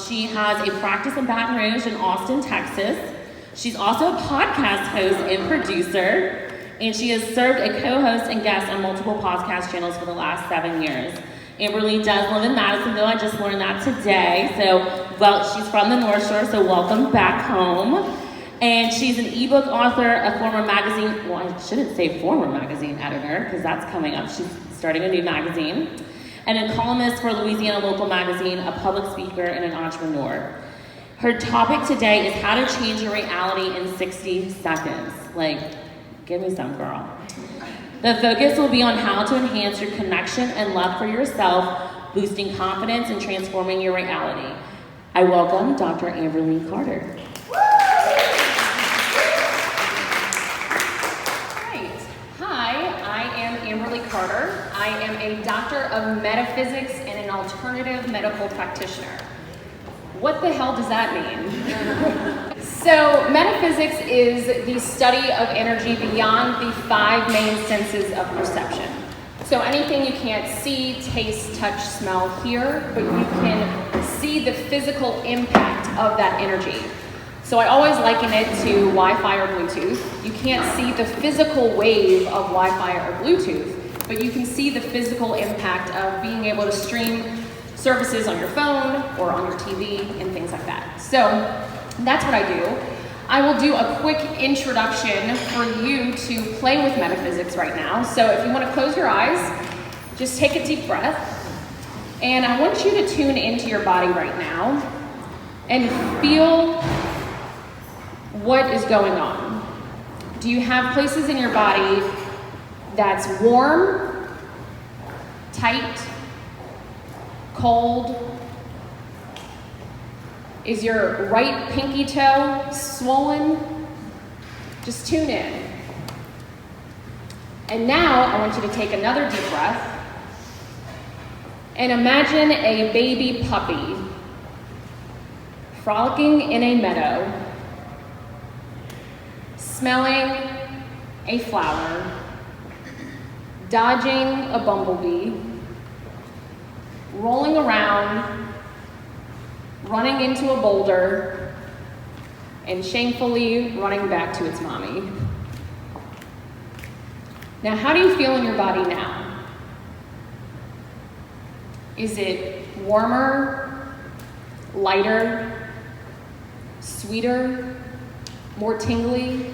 She has a practice in Baton Rouge in Austin, Texas. She's also a podcast host and producer, and she has served a co-host and guest on multiple podcast channels for the last 7 years. Amberleigh does live in Madisonville. I just learned that today. She's from the North Shore, so welcome back home. And she's an ebook author, a former magazine, well, I shouldn't say former magazine editor, because that's coming up. She's starting a new magazine. And a columnist for Louisiana Local Magazine, a public speaker, and an entrepreneur. Her topic today is how to change your reality in 60 seconds. Give me some, girl. The focus will be on how to enhance your connection and love for yourself, boosting confidence and transforming your reality. I welcome Dr. Amberleigh Carter. Amberleigh Carter. I am a doctor of metaphysics and an alternative medical practitioner. What the hell does that mean? So, metaphysics is the study of energy beyond the 5 main senses of perception. So anything you can't see, taste, touch, smell, hear, but you can see the physical impact of that energy. So I always liken it to Wi-Fi or Bluetooth. You can't see the physical wave of Wi-Fi or Bluetooth, but you can see the physical impact of being able to stream services on your phone or on your TV and things like that. So that's what I do. I will do a quick introduction for you to play with metaphysics right now. So if you want to close your eyes, just take a deep breath. And I want you to tune into your body right now and feel what is going on. Do you have places in your body that's warm, tight, cold? Is your right pinky toe swollen? Just tune in. And now I want you to take another deep breath and imagine a baby puppy frolicking in a meadow, smelling a flower, dodging a bumblebee, rolling around, running into a boulder, and shamefully running back to its mommy. Now, how do you feel in your body now? Is it warmer, lighter, sweeter, more tingly?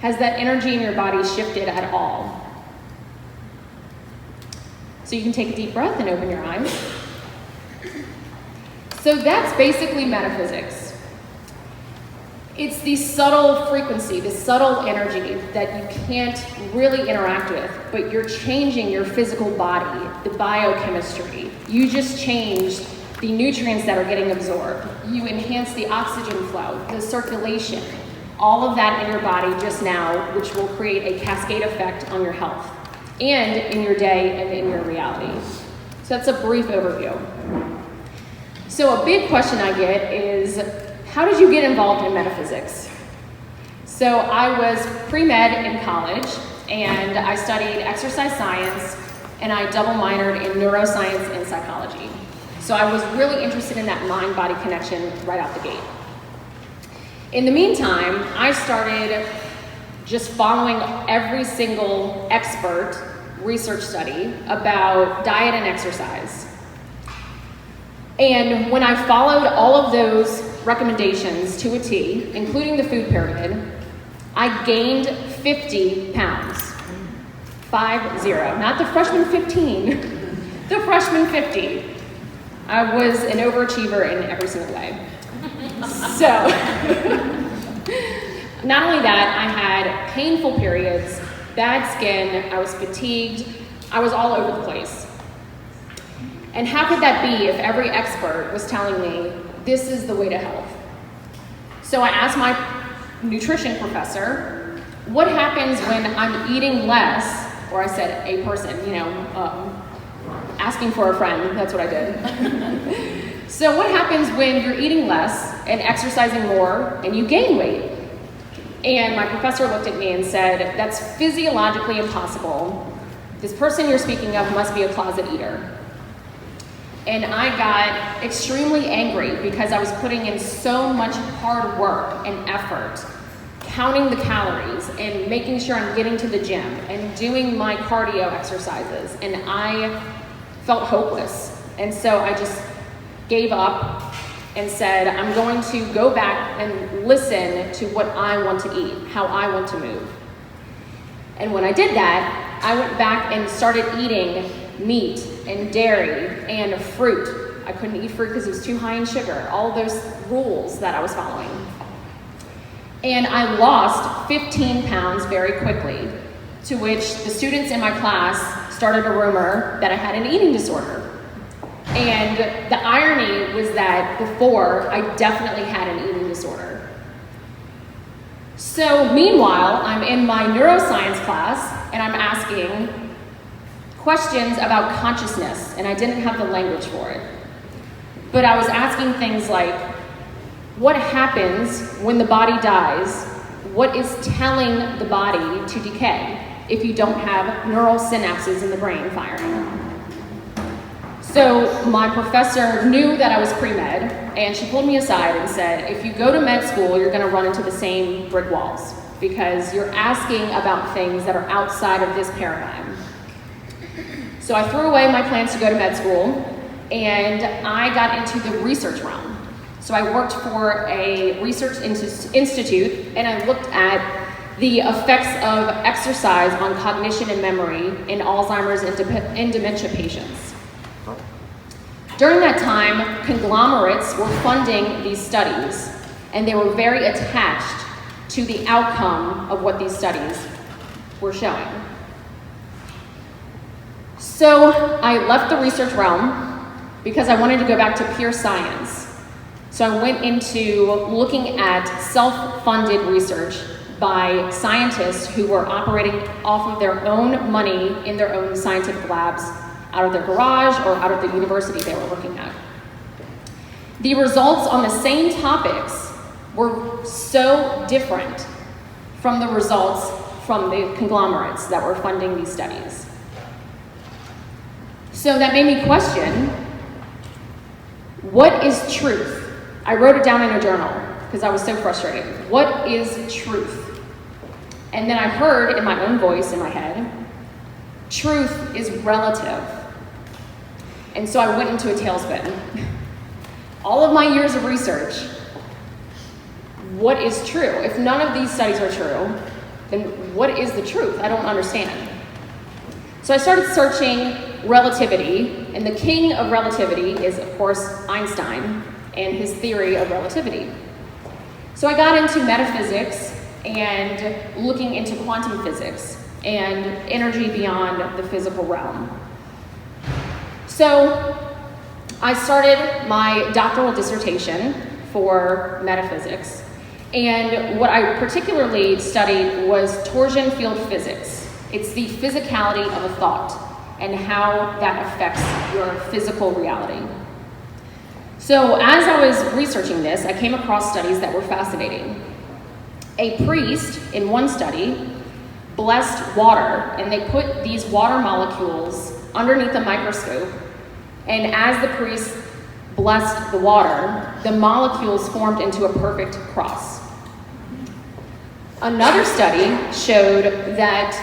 Has that energy in your body shifted at all? So you can take a deep breath and open your eyes. So that's basically metaphysics. It's the subtle frequency, the subtle energy that you can't really interact with, but you're changing your physical body, the biochemistry. You just changed the nutrients that are getting absorbed. You enhance the oxygen flow, the circulation, all of that in your body just now, which will create a cascade effect on your health and in your day and in your reality. So that's a brief overview. So a big question I get is, how did you get involved in metaphysics? So I was pre-med in college, and I studied exercise science, and I double minored in neuroscience and psychology. So I was really interested in that mind-body connection right out the gate. In the meantime, I started just following every single expert research study about diet and exercise. And when I followed all of those recommendations to a T, including the food pyramid, I gained 50 pounds. 50, not the freshman 15, the freshman 50. I was an overachiever in every single way. So, not only that, I had painful periods, bad skin, I was fatigued, I was all over the place. And how could that be if every expert was telling me, this is the way to health? So I asked my nutrition professor, what happens when I'm eating less, or I said a person, asking for a friend, that's what I did. So what happens when you're eating less and exercising more and you gain weight? And my professor looked at me and said, that's physiologically impossible. This person you're speaking of must be a closet eater. And I got extremely angry because I was putting in so much hard work and effort, counting the calories and making sure I'm getting to the gym and doing my cardio exercises. And I felt hopeless. And so I just gave up and said, I'm going to go back and listen to what I want to eat, how I want to move. And when I did that, I went back and started eating meat and dairy and fruit. I couldn't eat fruit because it was too high in sugar, all of those rules that I was following. And I lost 15 pounds very quickly, to which the students in my class started a rumor that I had an eating disorder. And the irony was that before, I definitely had an eating disorder. So meanwhile, I'm in my neuroscience class and I'm asking questions about consciousness, and I didn't have the language for it. But I was asking things like, what happens when the body dies? What is telling the body to decay if you don't have neural synapses in the brain firing? So my professor knew that I was pre-med, and she pulled me aside and said, if you go to med school, you're gonna run into the same brick walls because you're asking about things that are outside of this paradigm. So I threw away my plans to go to med school, and I got into the research realm. So I worked for a research institute, and I looked at the effects of exercise on cognition and memory in Alzheimer's and dementia patients. During that time, conglomerates were funding these studies, and they were very attached to the outcome of what these studies were showing. So I left the research realm because I wanted to go back to pure science. So I went into looking at self-funded research by scientists who were operating off of their own money in their own scientific labs, out of their garage or out of the university they were working at. The results on the same topics were so different from the results from the conglomerates that were funding these studies. So that made me question, what is truth? I wrote it down in a journal because I was so frustrated. What is truth? And then I heard in my own voice in my head, truth is relative. And so I went into a tailspin. All of my years of research, what is true? If none of these studies are true, then what is the truth? I don't understand. So I started searching relativity, and the king of relativity is, of course, Einstein and his theory of relativity. So I got into metaphysics and looking into quantum physics and energy beyond the physical realm. So I started my doctoral dissertation for metaphysics, and what I particularly studied was torsion field physics. It's the physicality of a thought and how that affects your physical reality. So as I was researching this, I came across studies that were fascinating. A priest in one study blessed water, and they put these water molecules underneath a microscope, and as the priest blessed the water, the molecules formed into a perfect cross. Another study showed that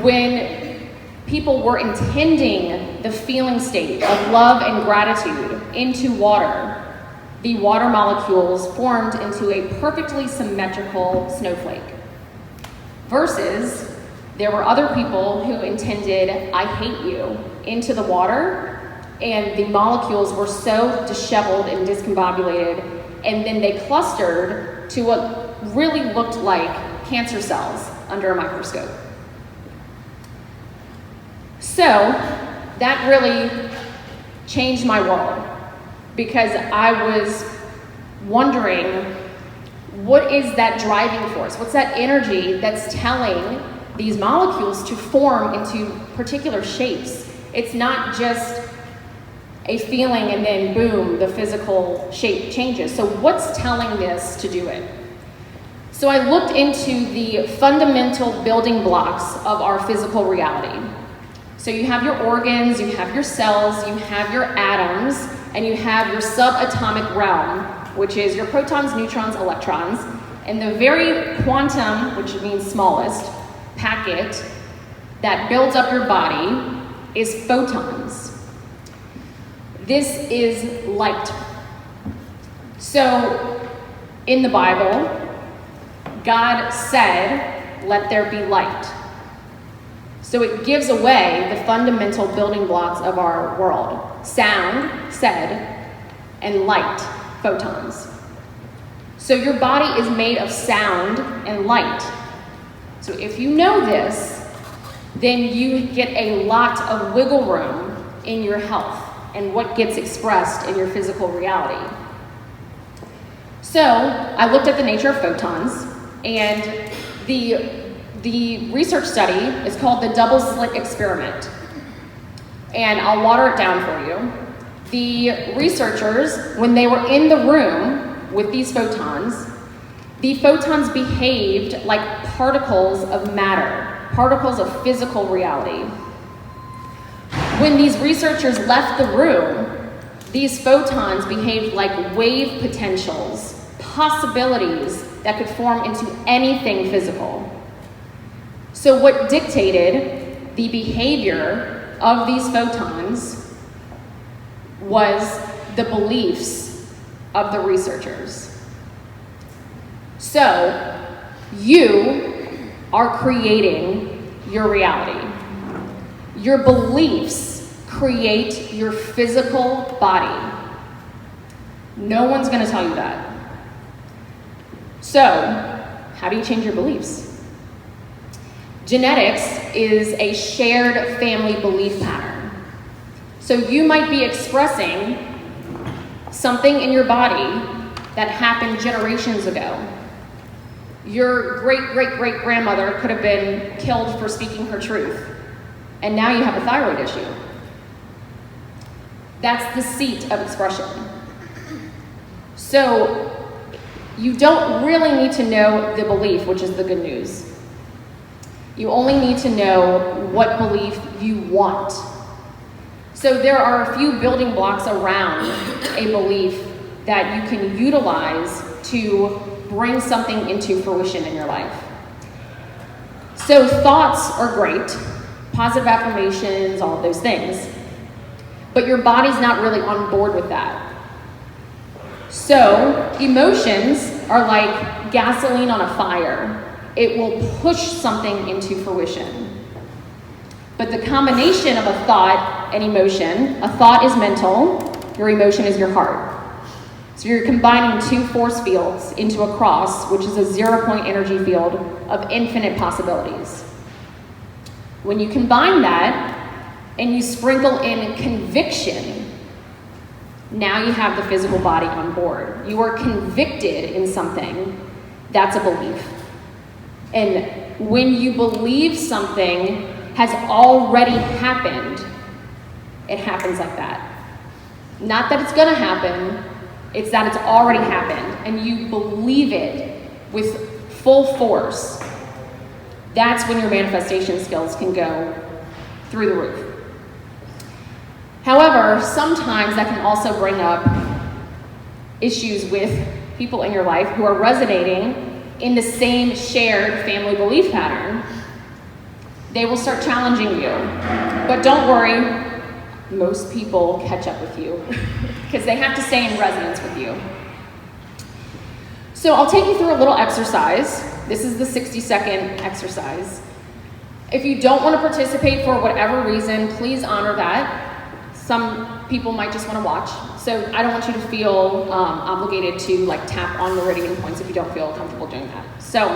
when people were intending the feeling state of love and gratitude into water, the water molecules formed into a perfectly symmetrical snowflake. Versus, there were other people who intended I hate you into the water, and the molecules were so disheveled and discombobulated, and then they clustered to what really looked like cancer cells under a microscope. So that really changed my world, because I was wondering, what is that driving force? What's that energy that's telling these molecules to form into particular shapes? It's not just a feeling and then boom, the physical shape changes. So what's telling this to do it? So I looked into the fundamental building blocks of our physical reality. So you have your organs, you have your cells, you have your atoms, and you have your subatomic realm, which is your protons, neutrons, electrons, and the very quantum, which means smallest, packet that builds up your body is photons. This is light. So in the Bible, God said, "Let there be light." So it gives away the fundamental building blocks of our world. Sound, said, and light, photons. So your body is made of sound and light. So if you know this, then you get a lot of wiggle room in your health and what gets expressed in your physical reality. So I looked at the nature of photons, and the research study is called the double slit experiment. And I'll water it down for you. The researchers, when they were in the room with these photons, the photons behaved like particles of matter, particles of physical reality. When these researchers left the room, these photons behaved like wave potentials, possibilities that could form into anything physical. So what dictated the behavior of these photons was the beliefs of the researchers. So you are creating your reality. Your beliefs create your physical body. No one's going to tell you that. So, how do you change your beliefs? Genetics is a shared family belief pattern. So you might be expressing something in your body that happened generations ago. Your great-great-great-grandmother could have been killed for speaking her truth, and now you have a thyroid issue. That's the seat of expression. So you don't really need to know the belief, which is the good news. You only need to know what belief you want. So there are a few building blocks around a belief that you can utilize to bring something into fruition in your life. So thoughts are great, positive affirmations, all of those things, but your body's not really on board with that. So emotions are like gasoline on a fire. It will push something into fruition. But the combination of a thought and emotion, a thought is mental, your emotion is your heart. So you're combining two force fields into a cross, which is a 0-point energy field of infinite possibilities. When you combine that and you sprinkle in conviction, now you have the physical body on board. You are convicted in something, that's a belief. And when you believe something has already happened, it happens like that. Not that it's gonna happen, it's that it's already happened, and you believe it with full force. That's when your manifestation skills can go through the roof. However, sometimes that can also bring up issues with people in your life who are resonating in the same shared family belief pattern. They will start challenging you. But don't worry, most people catch up with you because they have to stay in resonance with you. So I'll take you through a little exercise. This is the 60-second exercise. If you don't want to participate for whatever reason, please honor that. Some people might just want to watch. So I don't want you to feel obligated to tap on meridian points if you don't feel comfortable doing that. So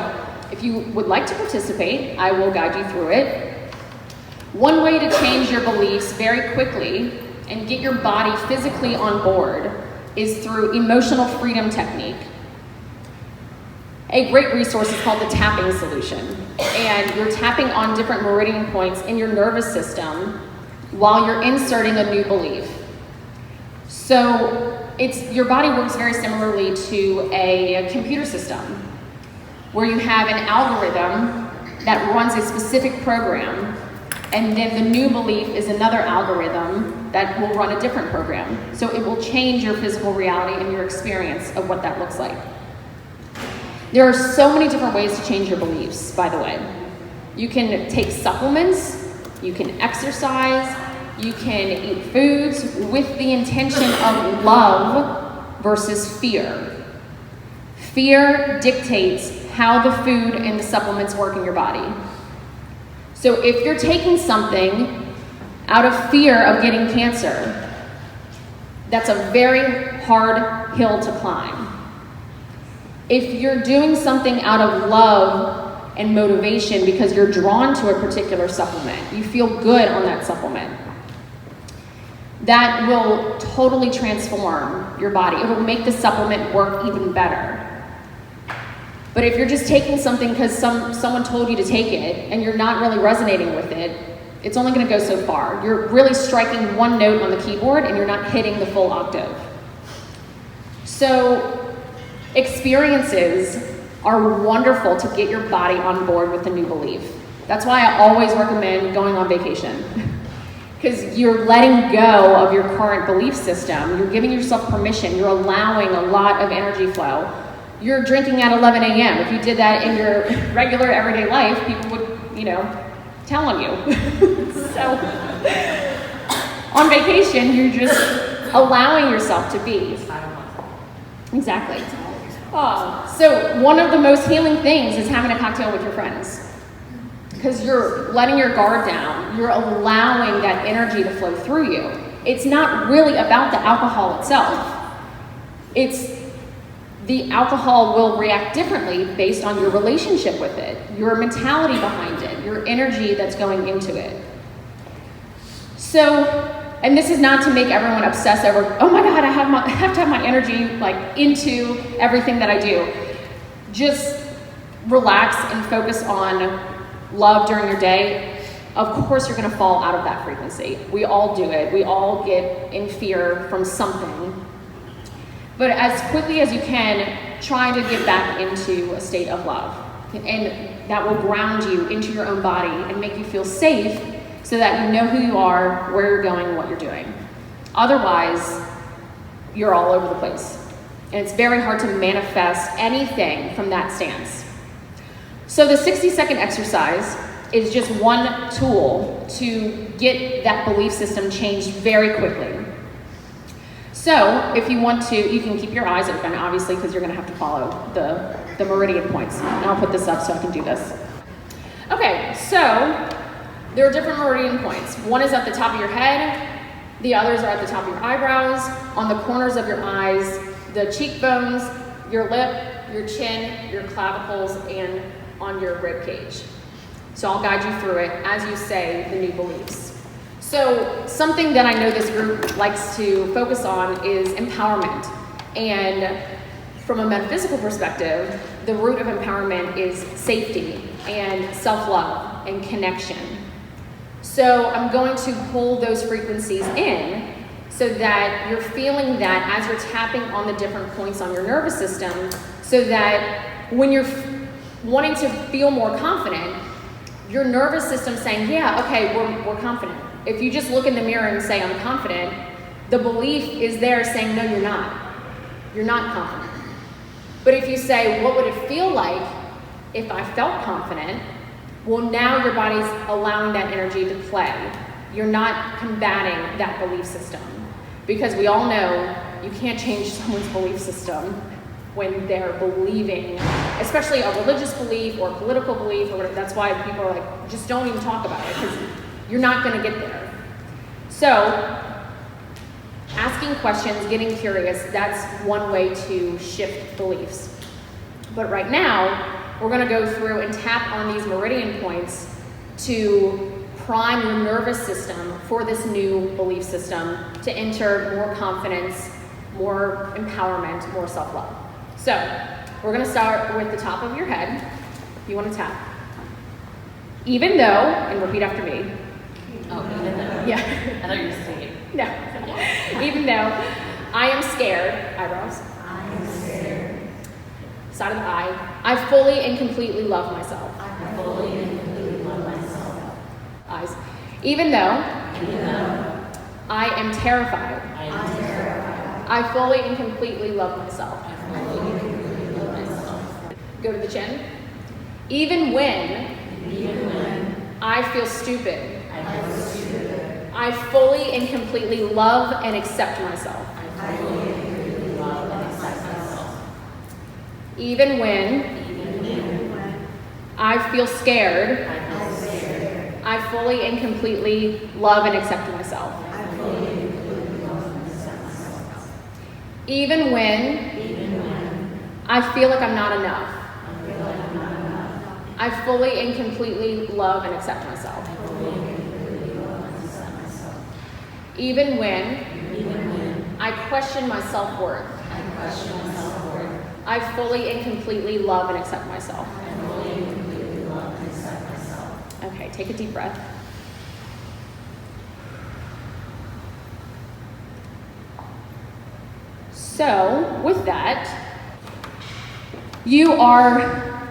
if you would like to participate, I will guide you through it. One way to change your beliefs very quickly and get your body physically on board is through emotional freedom technique. A great resource is called the tapping solution. And you're tapping on different meridian points in your nervous system while you're inserting a new belief. So your body works very similarly to a computer system where you have an algorithm that runs a specific program, And then the new belief is another algorithm that will run a different program. So it will change your physical reality and your experience of what that looks like. There are so many different ways to change your beliefs, by the way. You can take supplements, you can exercise, you can eat foods with the intention of love versus fear. Fear dictates how the food and the supplements work in your body. So if you're taking something out of fear of getting cancer, that's a very hard hill to climb. If you're doing something out of love and motivation because you're drawn to a particular supplement, you feel good on that supplement, that will totally transform your body. It will make the supplement work even better. But if you're just taking something because someone told you to take it and you're not really resonating with it, it's only going to go so far. You're really striking one note on the keyboard and you're not hitting the full octave. So experiences are wonderful to get your body on board with the new belief. That's why I always recommend going on vacation. Because you're letting go of your current belief system. You're giving yourself permission. You're allowing a lot of energy flow. You're drinking at 11 a.m. If you did that in your regular everyday life, people would, tell on you. So on vacation, you're just allowing yourself to be. Exactly. So one of the most healing things is having a cocktail with your friends. Because you're letting your guard down. You're allowing that energy to flow through you. It's not really about the alcohol itself. The alcohol will react differently based on your relationship with it, your mentality behind it, your energy that's going into it. So, and this is not to make everyone obsess over, oh my God, I have to have my energy into everything that I do. Just relax and focus on love during your day. Of course you're gonna fall out of that frequency. We all do it. We all get in fear from something. But as quickly as you can, try to get back into a state of love. And that will ground you into your own body and make you feel safe so that you know who you are, where you're going, and what you're doing. Otherwise, you're all over the place. And it's very hard to manifest anything from that stance. So the 60-second exercise is just one tool to get that belief system changed very quickly. So if you want to, you can keep your eyes open, obviously, because you're going to have to follow the meridian points. And I'll put this up so I can do this. Okay, so there are different meridian points. One is at the top of your head. The others are at the top of your eyebrows, on the corners of your eyes, the cheekbones, your lip, your chin, your clavicles, and on your rib cage. So I'll guide you through it as you say the new beliefs. So something that I know this group likes to focus on is empowerment. And from a metaphysical perspective, the root of empowerment is safety and self-love and connection. So I'm going to pull those frequencies in so that you're feeling that as you're tapping on the different points on your nervous system, so that when you're wanting to feel more confident, your nervous system's saying, yeah, okay, we're confident. If you just look in the mirror and say, I'm confident, the belief is there saying, no, you're not. You're not confident. But if you say, what would it feel like if I felt confident? Well, now your body's allowing that energy to play. You're not combating that belief system. Because we all know you can't change someone's belief system when they're believing, especially a religious belief or political belief or whatever. That's why people are like, just don't even talk about it, because you're not going to get there. So, asking questions, getting curious, that's one way to shift beliefs. But right now, we're going to go through and tap on these meridian points to prime your nervous system for this new belief system to enter more confidence, more empowerment, more self-love. So, we're going to start with the top of your head. You want to tap. Even though, and repeat after me. Oh, even though. Yeah. I thought you were saying. No. Even though I am scared, eyebrows. I am scared. Side of the eye. I fully and completely love myself. I fully and completely love myself. Eyes. Even though I am terrified, I fully and completely love myself. Go to the chin. Even when I feel stupid, I fully and completely love and accept myself. Even when I feel scared, I fully and completely love and accept myself. Even when I feel like I'm not enough, I fully and completely love and accept myself. Even when I question my self-worth, I fully and completely love and accept myself. Okay, take a deep breath. So, with that, you are,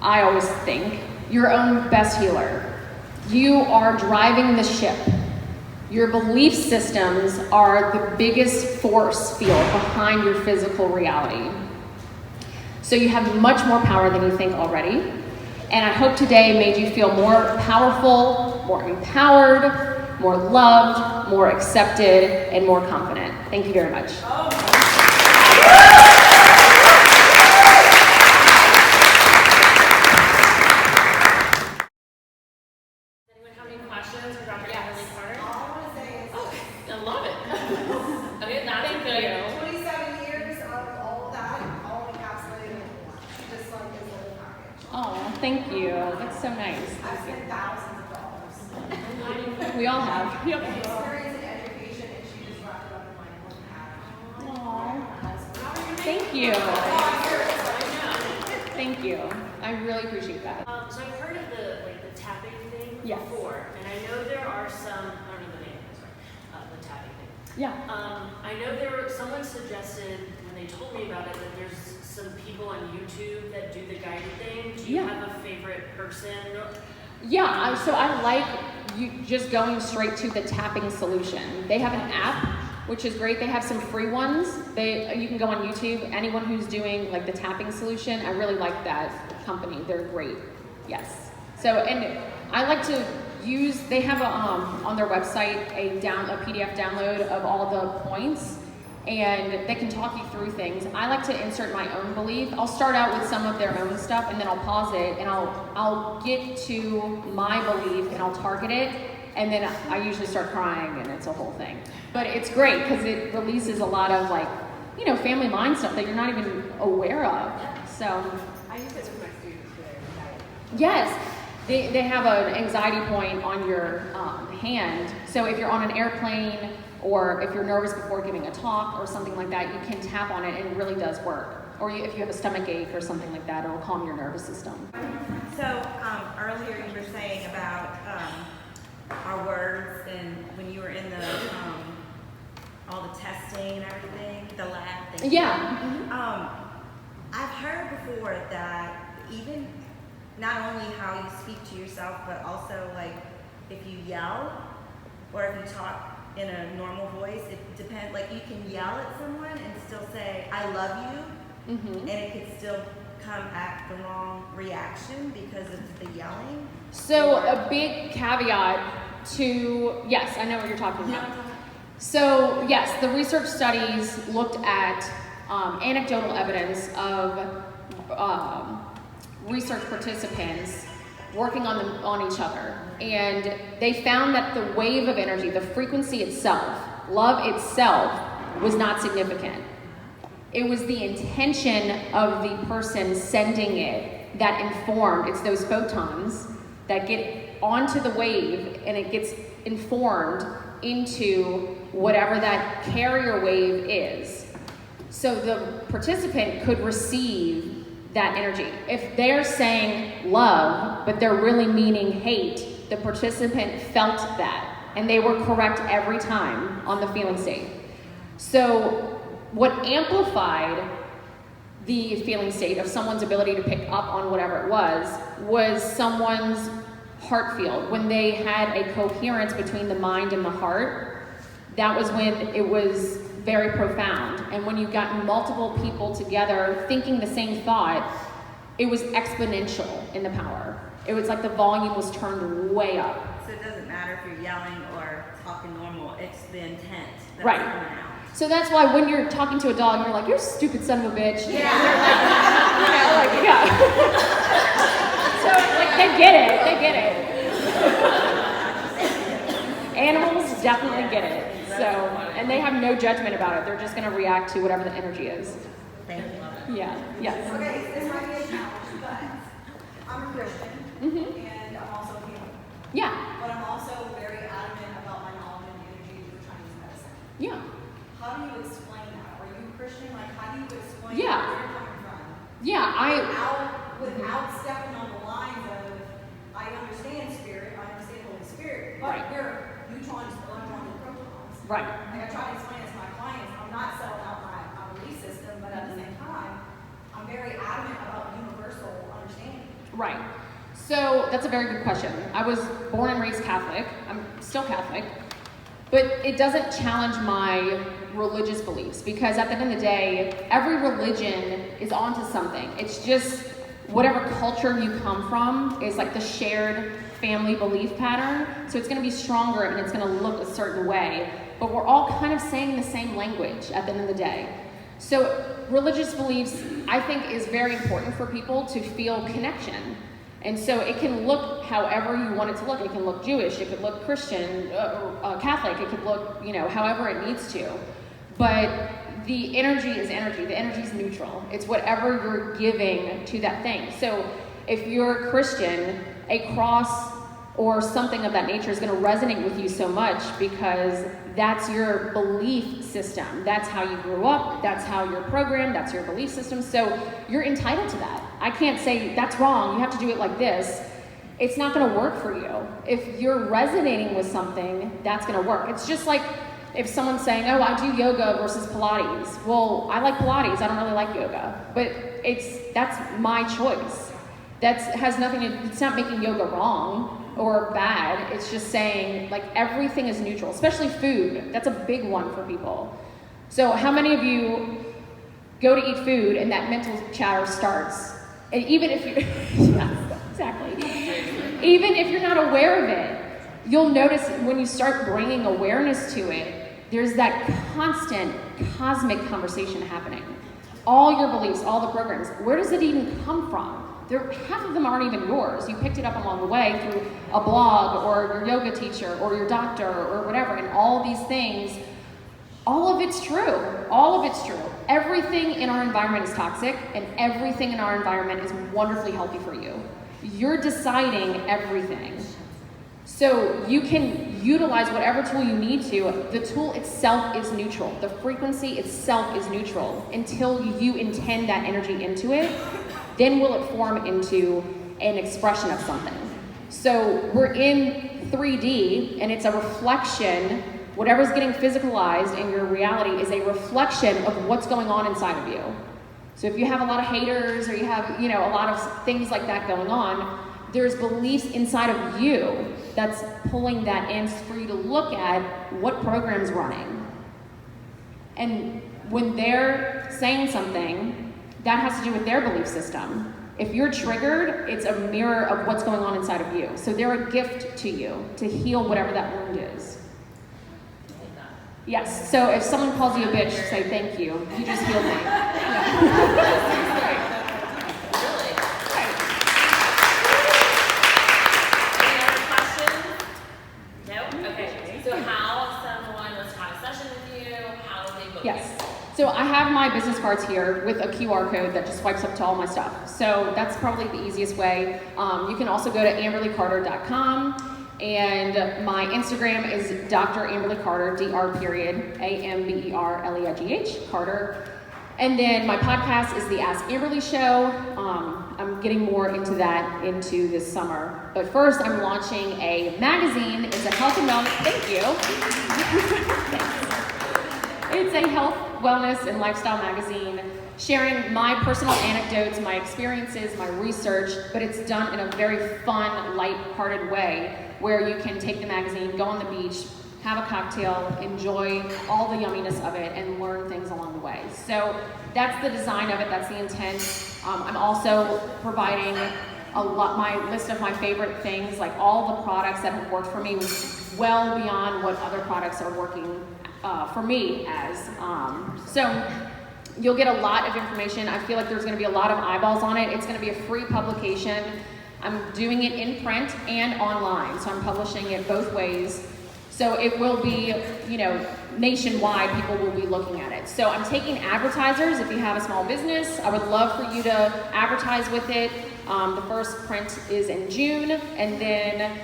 I always think, your own best healer. You are driving the ship. Your belief systems are the biggest force field behind your physical reality. So you have much more power than you think already. And I hope today made you feel more powerful, more empowered, more loved, more accepted, and more confident. Thank you very much. Anyone have any questions for Dr. Amberleigh Carter? All I want to say is, I love it. Okay, that's good. 27 years of all of that, all encapsulated in one. Just like this little package. Oh, thank you. That's so nice. I've spent thousands of dollars. We all have. Yep. Experience and education, and she just wrapped it up in my one package. Aw. Thank you. Thank you. I really appreciate that. So I've heard of the tapping thing Yes. before, and I know there are some. I don't know the name. Sorry, the tapping thing. Yeah. I know someone suggested when they told me about it that there's some people on YouTube that do the guided thing. Do you Yeah. have a favorite person? Yeah, so I like you just going straight to the tapping solution. They have an app, which is great. They have some free ones. You can go on YouTube. Anyone who's doing like the tapping solution, I really like that company. They're great. Yes. So, and I like to use, they have on their website a PDF download of all the points, and they can talk you through things. I like to insert my own belief. I'll start out with some of their own stuff, and then I'll pause it, and I'll get to my belief, and I'll target it, and then I usually start crying, and it's a whole thing. But it's great because it releases a lot of family mind stuff that you're not even aware of. So I use it with my students for their diet. yes. They have an anxiety point on your hand. So if you're on an airplane or if you're nervous before giving a talk or something like that, you can tap on it and it really does work. Or if you have a stomach ache or something like that, it'll calm your nervous system. So earlier you were saying about our words, and when you were in the all the testing and everything, the lab thing. Yeah. I've heard before that even not only how you speak to yourself, but also like if you yell or if you talk in a normal voice, it depends. Like you can yell at someone and still say "I love you," and it could still come at the wrong reaction because of the yelling. So a big caveat to, yes, I know what you're talking about. So yes, the research studies looked at anecdotal evidence of research participants working on each other, and they found that the wave of energy, the frequency itself, love itself, was not significant. It was the intention of the person sending it that informed. It's those photons that get onto the wave, and it gets informed into whatever that carrier wave is. So the participant could receive that energy. If they're saying love, but they're really meaning hate, the participant felt that, and they were correct every time on the feeling state. So what amplified the feeling state of someone's ability to pick up on whatever it was someone's heart field. When they had a coherence between the mind and the heart, that was when it was very profound. And when you got multiple people together thinking the same thought, it was exponential in the power. It was like the volume was turned way up. So it doesn't matter if you're yelling or talking normal, it's the intent that's Right. coming out. So that's why when you're talking to a dog, you're like, "You're a stupid son of a bitch." Yeah. Yeah. So like they get it. They get it. Animals definitely get it. So, and they have no judgment about it. They're just going to react to whatever the energy is. Thank you. Yeah. Yes. Okay, this might be a challenge, but I'm a Christian, and I'm also human. Yeah. But I'm also very adamant about my knowledge and energy for Chinese medicine. Yeah. How do you explain that? Are you Christian? Like, how do you explain Yeah. where you're coming from? Yeah. Without stepping on the lines of, I understand spirit, I understand Holy Spirit, but Right. we're neutrons, electrons, and protons. Right. Like I try to explain this to my clients, I'm not selling out my belief system, but at the same time, I'm very adamant about universal understanding. Right. So that's a very good question. I was born and raised Catholic. I'm still Catholic. But it doesn't challenge my religious beliefs, because at the end of the day, every religion is onto something. It's just whatever culture you come from is like the shared family belief pattern. So it's going to be stronger and it's going to look a certain way. But we're all kind of saying the same language at the end of the day. So religious beliefs, I think, is very important for people to feel connection. And so it can look however you want it to look. It can look Jewish, it could look Christian, Catholic, it could look, however it needs to. But the energy is energy. The energy is neutral. It's whatever you're giving to that thing. So if you're Christian, a cross or something of that nature is going to resonate with you so much because that's your belief system. That's how you grew up. That's how you're programmed. That's your belief system. So you're entitled to that. I can't say that's wrong. You have to do it like this. It's not going to work for you. If you're resonating with something, that's going to work. It's just like if someone's saying, "Oh, I do yoga versus Pilates." Well, I like Pilates. I don't really like yoga, but that's my choice. Has nothing to. It's not making yoga wrong or bad. It's just saying, like, everything is neutral, especially food. That's a big one for people. So how many of you go to eat food and that mental chatter starts? And even if you're, yes, exactly. Even if you're not aware of it, you'll notice when you start bringing awareness to it, there's that constant cosmic conversation happening. All your beliefs, all the programs, where does it even come from? Half of them aren't even yours. You picked it up along the way through a blog or your yoga teacher or your doctor or whatever, and all these things, all of it's true. All of it's true. Everything in our environment is toxic, and everything in our environment is wonderfully healthy for you. You're deciding everything. So you can utilize whatever tool you need to. The tool itself is neutral. The frequency itself is neutral until you intend that energy into it. Then will it form into an expression of something. So we're in 3D, and it's a reflection. Whatever's getting physicalized in your reality is a reflection of what's going on inside of you. So if you have a lot of haters or you have, a lot of things like that going on, there's beliefs inside of you that's pulling that in for you to look at what program's running. And when they're saying something, that has to do with their belief system. If you're triggered, it's a mirror of what's going on inside of you. So they're a gift to you to heal whatever that wound is. Yes, so if someone calls you a bitch, say thank you. You just healed me. Any other questions? No? Okay. So how if someone wants to have a session with you, how would they book Yes. So I have my business cards here with a QR code that just swipes up to all my stuff. So that's probably the easiest way. You can also go to amberleighcarter.com, and my Instagram is Dr. Amberleigh Carter, Amberleigh Carter. And then my podcast is the Ask Amberleigh Show. I'm getting more into that into this summer. But first, I'm launching a magazine. It's a health and wellness. Thank you. It's a health, wellness, and lifestyle magazine sharing my personal anecdotes, my experiences, my research, but it's done in a very fun, light-hearted way where you can take the magazine, go on the beach, have a cocktail, enjoy all the yumminess of it, and learn things along the way. So that's the design of it, that's the intent. I'm also providing my list of my favorite things, like all the products that have worked for me was well beyond what other products are working for me as. So you'll get a lot of information. I feel like there's going to be a lot of eyeballs on it. It's going to be a free publication. I'm doing it in print and online, so I'm publishing it both ways. So it will be, nationwide, people will be looking at it. So I'm taking advertisers. If you have a small business, I would love for you to advertise with it. The first print is in June, and then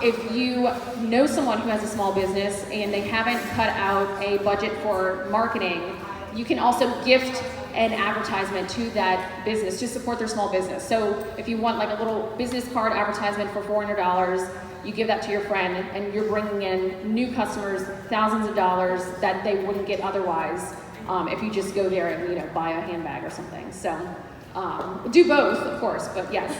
if you know someone who has a small business and they haven't cut out a budget for marketing, you can also gift an advertisement to that business to support their small business. So if you want like a little business card advertisement for $400, you give that to your friend, and you're bringing in new customers, thousands of dollars that they wouldn't get otherwise if you just go there and buy a handbag or something. So do both, of course, but yes.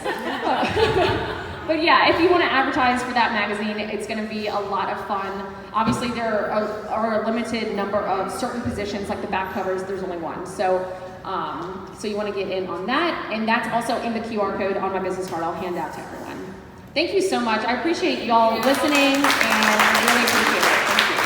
But yeah, if you want to advertise for that magazine, it's going to be a lot of fun. Obviously, there are a limited number of certain positions, like the back covers, there's only one. So you want to get in on that, and that's also in the QR code on my business card I'll hand out to everyone. Thank you so much. I appreciate y'all listening, and I really appreciate it. Thank you.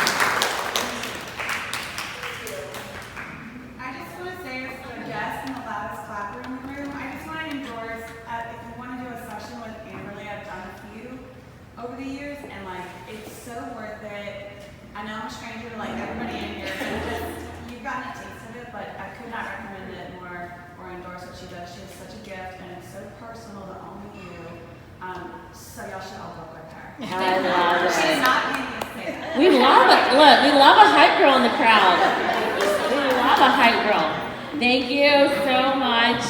I just want to say this to the guests in the loudest clapper in the room. I just want to endorse, if you want to do a session with Amberleigh, I've done a few over the years, and it's so worth it. I know I'm a stranger to everybody in here, but you've gotten a taste of it, but I could not recommend it more or endorse what she does. She has such a gift, and it's so personal to only you. So y'all should all book with her. I love it. She did not make me say that. We love it. Look, we love a hype girl in the crowd. We love a hype girl. Thank you so much.